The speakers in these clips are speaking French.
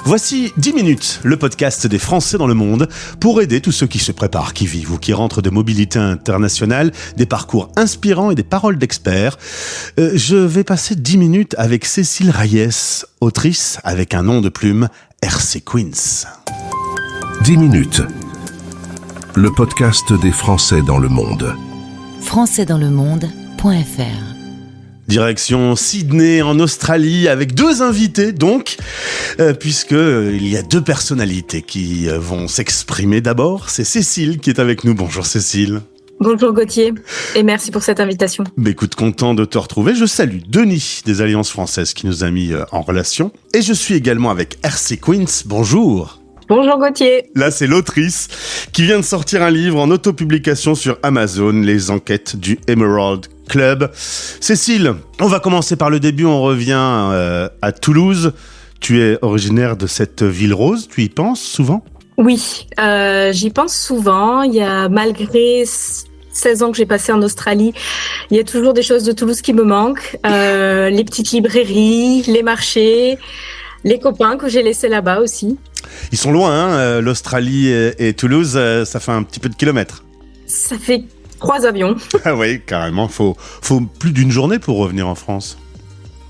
Voici 10 minutes, le podcast des Français dans le monde, pour aider tous ceux qui se préparent, qui vivent ou qui rentrent de mobilité internationale, des parcours inspirants et des paroles d'experts. Je vais passer 10 minutes avec Cécile Reyes, autrice avec un nom de plume, RC Queens. 10 minutes, le podcast des Français dans le monde. françaisdanslemonde.fr. Direction Sydney en Australie avec deux invités donc, puisque il y a deux personnalités qui vont s'exprimer. D'abord, c'est Cécile qui est avec nous. Bonjour Cécile. Bonjour Gauthier, et merci pour cette invitation. Écoute, content de te retrouver. Je salue Denis des Alliances Françaises qui nous a mis en relation. Et je suis également avec RC Queens. Bonjour. Bonjour Gauthier. Là, c'est l'autrice qui vient de sortir un livre en autopublication sur Amazon, Les enquêtes du Emerald Club. Cécile, on va commencer par le début. On revient à Toulouse. Tu es originaire de cette ville rose. Tu y penses souvent ? Oui, j'y pense souvent. Il y a, malgré 16 ans que j'ai passé en Australie, il y a toujours des choses de Toulouse qui me manquent. Les petites librairies, les marchés, les copains que j'ai laissés là-bas aussi. Ils sont loin, hein, l'Australie et Toulouse, ça fait un petit peu de kilomètres. Ça fait 3 avions. Ah oui, carrément, faut plus d'une journée pour revenir en France.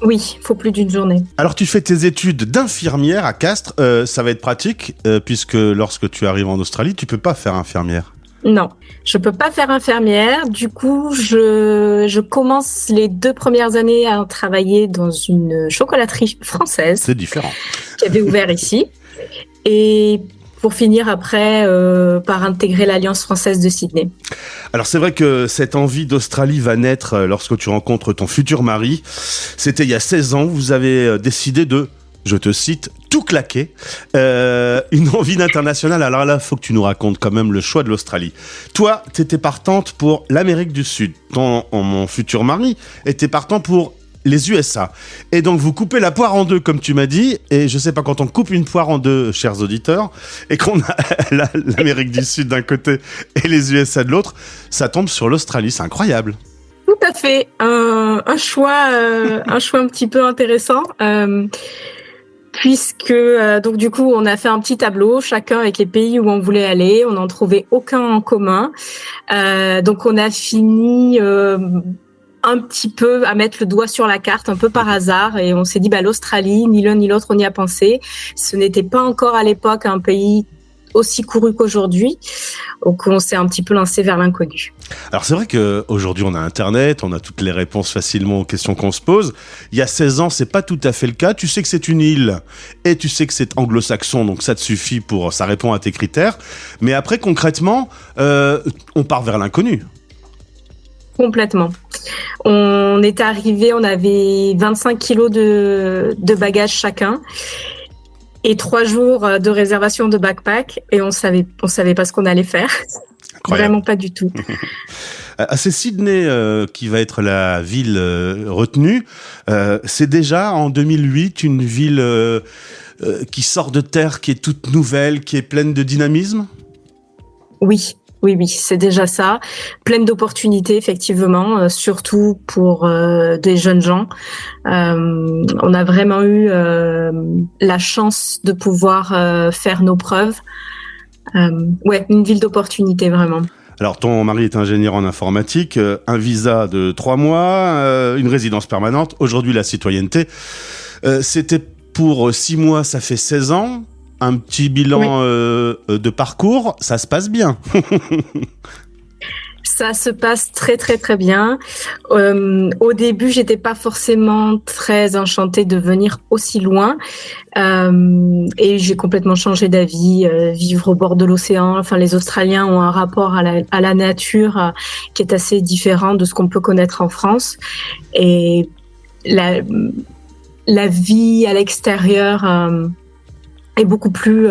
Oui, il faut plus d'une journée. Alors tu fais tes études d'infirmière à Castres, ça va être pratique, puisque lorsque tu arrives en Australie, tu peux pas faire infirmière. Non, je peux pas faire infirmière. Du coup, je commence les 2 premières années à travailler dans une chocolaterie française. C'est différent. Qui avait ouvert ici. Et pour finir après par intégrer l'Alliance française de Sydney. Alors c'est vrai que cette envie d'Australie va naître lorsque tu rencontres ton futur mari. C'était il y a 16 ans, vous avez décidé de, je te cite, tout claquer. Une envie d'international. Alors là, il faut que tu nous racontes quand même le choix de l'Australie. Toi, tu étais partante pour l'Amérique du Sud. Mon futur mari était partant pour les USA. Et donc, vous coupez la poire en deux, comme tu m'as dit. Et je sais pas, quand on coupe une poire en deux, chers auditeurs, et qu'on a l'Amérique du Sud d'un côté et les USA de l'autre, ça tombe sur l'Australie. C'est incroyable. Tout à fait. Un choix un petit peu intéressant. Puisque, donc du coup, on a fait un petit tableau, chacun avec les pays où on voulait aller. On n'en trouvait aucun en commun. Donc, on a fini un petit peu à mettre le doigt sur la carte, un peu par hasard, et on s'est dit l'Australie, ni l'un ni l'autre on y a pensé. Ce n'était pas encore à l'époque un pays aussi couru qu'aujourd'hui, donc on s'est un petit peu lancé vers l'inconnu. Alors c'est vrai qu'aujourd'hui on a Internet, on a toutes les réponses facilement aux questions qu'on se pose. Il y a 16 ans, c'est pas tout à fait le cas. Tu sais que c'est une île et tu sais que c'est anglo-saxon, donc ça te suffit ça répond à tes critères. Mais après concrètement, on part vers l'inconnu. Complètement. On est arrivé, on avait 25 kilos de bagages chacun et 3 jours de réservation de backpack et on savait pas ce qu'on allait faire. Incroyable. Vraiment pas du tout. C'est Sydney qui va être la ville retenue. C'est déjà en 2008 une ville qui sort de terre, qui est toute nouvelle, qui est pleine de dynamisme. Oui, c'est déjà ça. Pleine d'opportunités, effectivement, surtout pour des jeunes gens. On a vraiment eu la chance de pouvoir faire nos preuves. Une ville d'opportunités, vraiment. Alors, ton mari est ingénieur en informatique, un visa de 3 mois, une résidence permanente, aujourd'hui la citoyenneté. C'était pour 6 mois, ça fait 16 ans. Un petit bilan de parcours, ça se passe bien. Ça se passe très très très bien. Au début, j'étais pas forcément très enchantée de venir aussi loin, et j'ai complètement changé d'avis. Vivre au bord de l'océan, enfin les Australiens ont un rapport à la nature qui est assez différent de ce qu'on peut connaître en France, et la vie à l'extérieur est beaucoup plus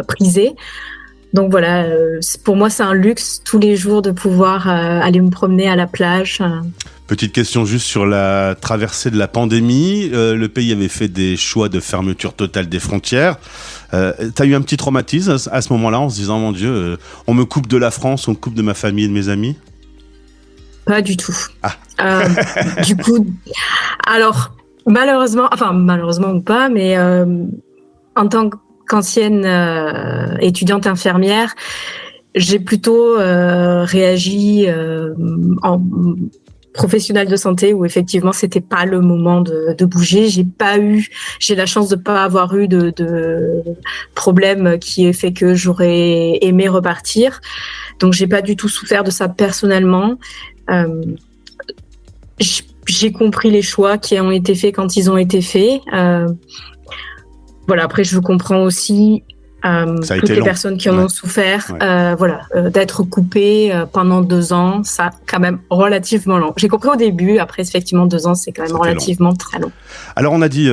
prisée. Donc voilà, pour moi c'est un luxe tous les jours de pouvoir aller me promener à la plage. Petite question juste sur la traversée de la pandémie. Le pays avait fait des choix de fermeture totale des frontières. T'as eu un petit traumatisme à ce moment-là en se disant mon Dieu, on me coupe de la France, on me coupe de ma famille et de mes amis? Pas du tout. Du coup, alors malheureusement ou pas, mais en tant qu'ancienne étudiante infirmière, j'ai plutôt réagi en professionnelle de santé où effectivement c'était pas le moment de bouger. J'ai la chance de pas avoir eu de problème qui ait fait que j'aurais aimé repartir. Donc j'ai pas du tout souffert de ça personnellement. J'ai compris les choix qui ont été faits quand ils ont été faits. Voilà. Après, je comprends aussi toutes les personnes qui en ont souffert. Ouais. D'être coupé pendant 2 ans, ça quand même relativement long. J'ai compris au début. Après, effectivement, 2 ans, c'est quand même relativement très long. Alors, on a dit,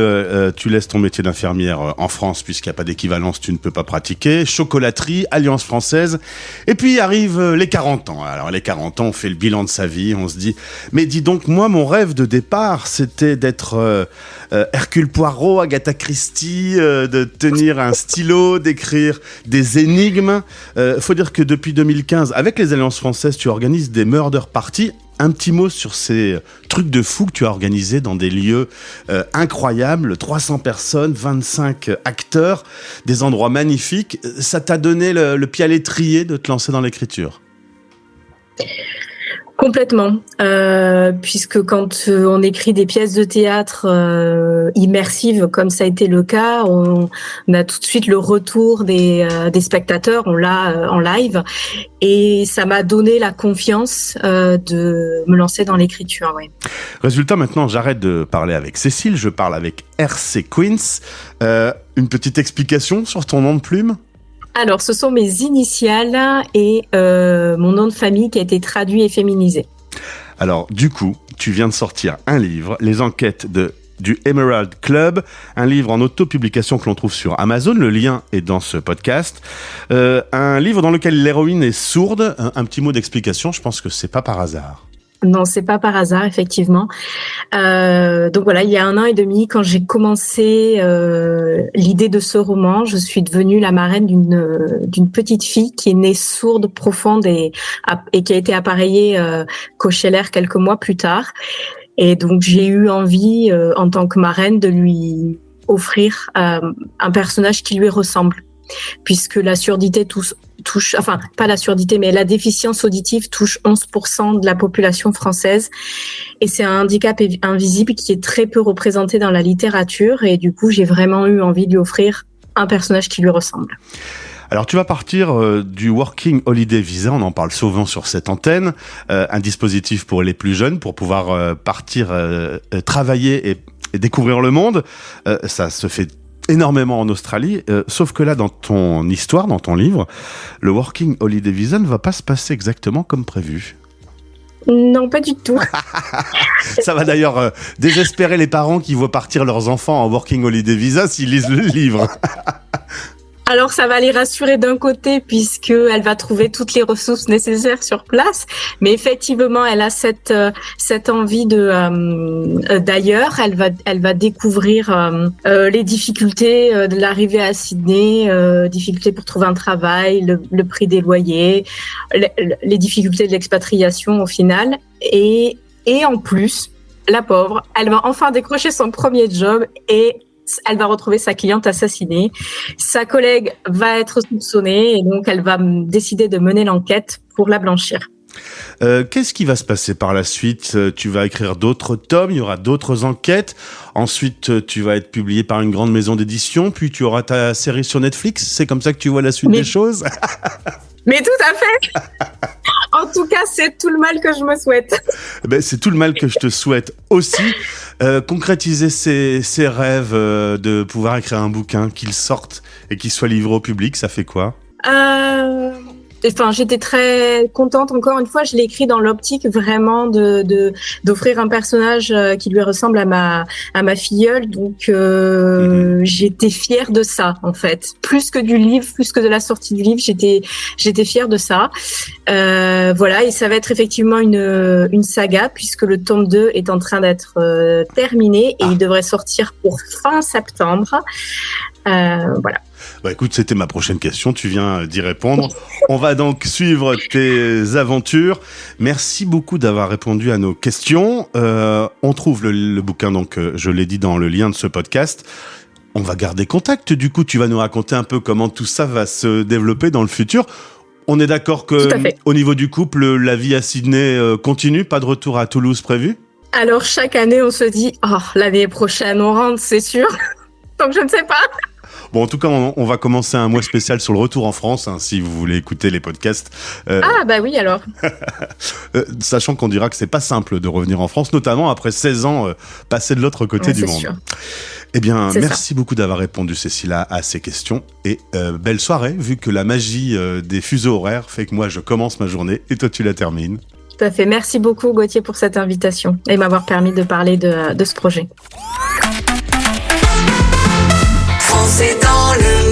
tu laisses ton métier d'infirmière en France puisqu'il n'y a pas d'équivalence, tu ne peux pas pratiquer. Chocolaterie, Alliance française. Et puis arrivent les 40 ans. Alors, les 40 ans, on fait le bilan de sa vie. On se dit, mais dis donc, moi, mon rêve de départ, c'était d'être Hercule Poirot, Agatha Christie, de tenir un stylo, d'écrire des énigmes. Faut dire que depuis 2015, avec les Alliances françaises, tu organises des murder parties. Un petit mot sur ces trucs de fou que tu as organisés dans des lieux incroyables, 300 personnes, 25 acteurs, des endroits magnifiques. Ça t'a donné le pied à l'étrier de te lancer dans l'écriture? Complètement, puisque quand on écrit des pièces de théâtre immersives, comme ça a été le cas, on a tout de suite le retour des spectateurs, on l'a en live, et ça m'a donné la confiance de me lancer dans l'écriture. Ouais. Résultat, maintenant, j'arrête de parler avec Cécile, je parle avec RC Queens. Une petite explication sur ton nom de plume? Alors, ce sont mes initiales et mon nom de famille qui a été traduit et féminisé. Alors, du coup, tu viens de sortir un livre, Les enquêtes du Emerald Club, un livre en autopublication que l'on trouve sur Amazon. Le lien est dans ce podcast. Un livre dans lequel l'héroïne est sourde. Un petit mot d'explication, je pense que c'est pas par hasard. Non, c'est pas par hasard, effectivement. Donc voilà, il y a 1 an et demi, quand j'ai commencé l'idée de ce roman, je suis devenue la marraine d'une petite fille qui est née sourde, profonde et qui a été appareillée Cocheller quelques mois plus tard. Et donc j'ai eu envie, en tant que marraine, de lui offrir un personnage qui lui ressemble, puisque la surdité touche, enfin pas la surdité, mais la déficience auditive touche 11% de la population française, et c'est un handicap invisible qui est très peu représenté dans la littérature, et du coup j'ai vraiment eu envie de lui offrir un personnage qui lui ressemble. Alors tu vas partir du Working Holiday Visa, on en parle souvent sur cette antenne, un dispositif pour les plus jeunes pour pouvoir partir travailler et découvrir le monde. Ça se fait énormément en Australie, sauf que là, dans ton histoire, dans ton livre, le Working Holiday Visa ne va pas se passer exactement comme prévu. Non, pas du tout. Ça va d'ailleurs désespérer les parents qui voient partir leurs enfants en Working Holiday Visa s'ils lisent le livre. Alors, ça va les rassurer d'un côté, puisqu'elle va trouver toutes les ressources nécessaires sur place. Mais effectivement, elle a cette envie d'ailleurs. Elle va découvrir les difficultés de l'arrivée à Sydney, difficultés pour trouver un travail, le prix des loyers, les difficultés de l'expatriation au final. Et en plus, la pauvre, elle va enfin décrocher son premier job et elle va retrouver sa cliente assassinée. Sa collègue va être soupçonnée et donc elle va décider de mener l'enquête pour la blanchir. Qu'est-ce qui va se passer par la suite? Tu vas écrire d'autres tomes, il y aura d'autres enquêtes. Ensuite, tu vas être publié par une grande maison d'édition, puis tu auras ta série sur Netflix. C'est comme ça que tu vois la suite des choses? Mais tout à fait. En tout cas, c'est tout le mal que je me souhaite. Ben, c'est tout le mal que je te souhaite aussi. Concrétiser ces rêves de pouvoir écrire un bouquin, qu'il sorte et qu'il soit livré au public, ça fait quoi? Enfin, j'étais très contente. Encore une fois, je l'ai écrit dans l'optique vraiment d'offrir un personnage qui lui ressemble à ma filleule. Donc, j'étais fière de ça, en fait. Plus que du livre, plus que de la sortie du livre, j'étais fière de ça. Voilà. Et ça va être effectivement une saga, puisque le tome 2 est en train d'être terminé et il devrait sortir pour fin septembre. Voilà. Bah écoute, c'était ma prochaine question, tu viens d'y répondre. On va donc suivre tes aventures. Merci beaucoup d'avoir répondu à nos questions. On trouve le bouquin, donc je l'ai dit dans le lien de ce podcast. on va garder contact. Du coup, tu vas nous raconter un peu comment tout ça va se développer dans le futur. On est d'accord que au niveau du couple, la vie à Sydney continue, pas de retour à Toulouse prévu? Alors, chaque année, on se dit, l'année prochaine, on rentre, c'est sûr. Donc, je ne sais pas. Bon, en tout cas, on va commencer un mois spécial sur le retour en France, hein, si vous voulez écouter les podcasts. Oui, alors. Sachant qu'on dira que c'est pas simple de revenir en France, notamment après 16 ans passés de l'autre côté du monde. Sûr. Eh bien, merci beaucoup d'avoir répondu, Cécilia, à ces questions. Et belle soirée, vu que la magie des fuseaux horaires fait que moi, je commence ma journée et toi, tu la termines. Tout à fait. Merci beaucoup, Gauthier, pour cette invitation et m'avoir permis de parler de ce projet. Français dans le